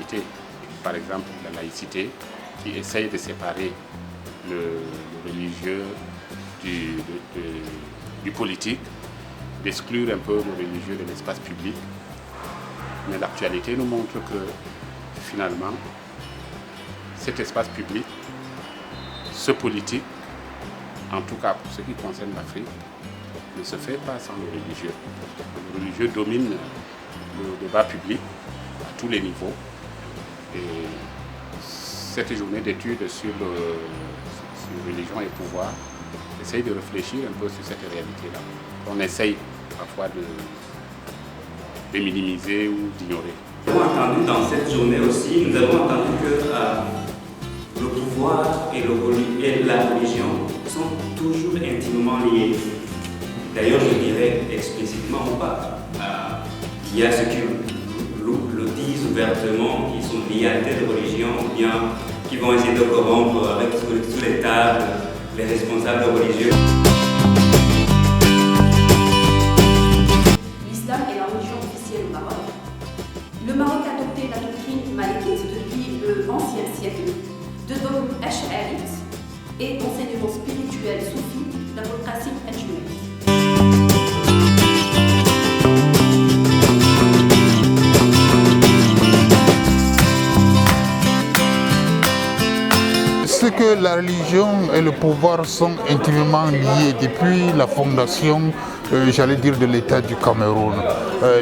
société, par exemple la laïcité, qui essaye de séparer le religieux du politique, d'exclure un peu le religieux de l'espace public. Mais l'actualité nous montre que finalement, cet espace public, ce politique, en tout cas pour ce qui concerne l'Afrique, ne se fait pas sans le religieux. Le religieux domine le débat public à tous les niveaux. Et cette journée d'études sur religion et pouvoir essaye de réfléchir un peu sur cette réalité-là. On essaye parfois de minimiser ou d'ignorer. Nous avons entendu dans cette journée aussi, nous avons entendu que le pouvoir et la religion sont toujours intimement liés. D'ailleurs, je dirais explicitement ou pas. Il y a ceux qui le disent ouvertement, qui sont liés à telle religion, ou bien qui vont essayer de corrompre avec sous les tables les responsables religieux. L'islam est la religion officielle au Maroc. Le Maroc a adopté la doctrine malikite depuis le XIe siècle, de dogmes ash'arites et d'enseignements spirituels soufis d'Abul Qasim al-Junayd. C'est que la religion et le pouvoir sont intimement liés depuis la fondation, j'allais dire, de l'État du Cameroun.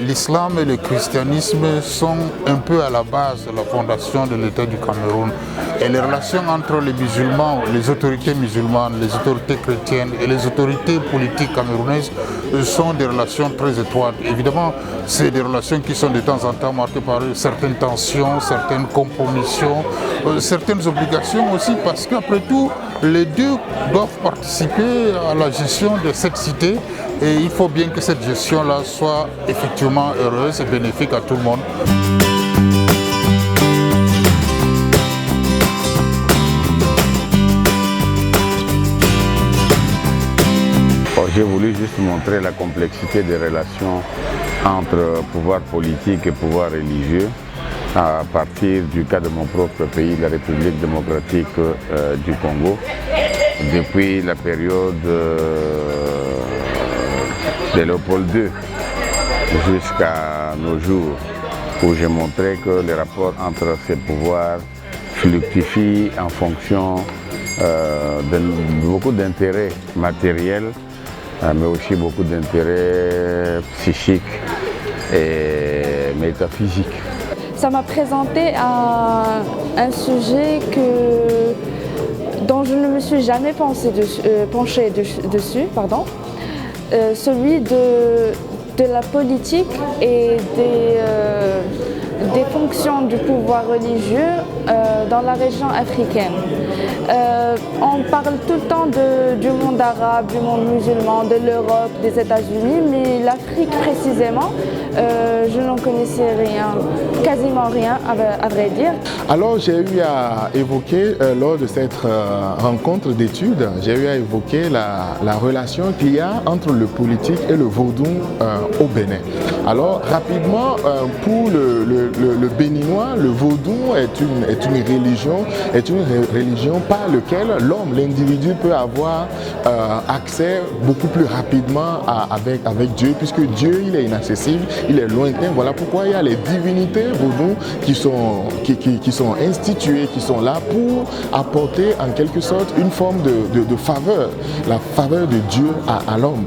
L'islam et le christianisme sont un peu à la base de la fondation de l'État du Cameroun. Et les relations entre les musulmans, les autorités musulmanes, les autorités chrétiennes et les autorités politiques camerounaises sont des relations très étroites. Évidemment, c'est des relations qui sont de temps en temps marquées par certaines tensions, certaines compromissions, certaines obligations aussi, parce qu'après tout, les deux doivent participer à la gestion de cette cité et il faut bien que cette gestion-là soit effectivement heureuse et bénéfique à tout le monde. J'ai voulu juste montrer la complexité des relations entre pouvoir politique et pouvoir religieux à partir du cas de mon propre pays, la République démocratique du Congo, depuis la période de Léopold II jusqu'à nos jours, où j'ai montré que les rapports entre ces pouvoirs fluctuent en fonction de beaucoup d'intérêts matériels, mais aussi beaucoup d'intérêts psychiques et métaphysiques. Ça m'a présenté un sujet dont je ne me suis jamais penchée dessus, celui de la politique et des fonctions du pouvoir religieux dans la région africaine. On parle tout le temps du monde arabe, du monde musulman, de l'Europe, des États-Unis, mais l'Afrique précisément, je n'en connaissais rien, quasiment rien à vrai dire. Alors j'ai eu à évoquer, lors de cette rencontre d'études, j'ai eu à évoquer la relation qu'il y a entre le politique et le vaudou au Bénin. Alors rapidement, pour le Béninois, le vaudou est une religion par laquelle l'homme, l'individu peut avoir accès beaucoup plus rapidement avec Dieu, puisque Dieu il est inaccessible, il est lointain. Voilà pourquoi il y a les divinités vaudou qui sont instituées, qui sont là pour apporter en quelque sorte une forme de faveur, la faveur de Dieu à l'homme.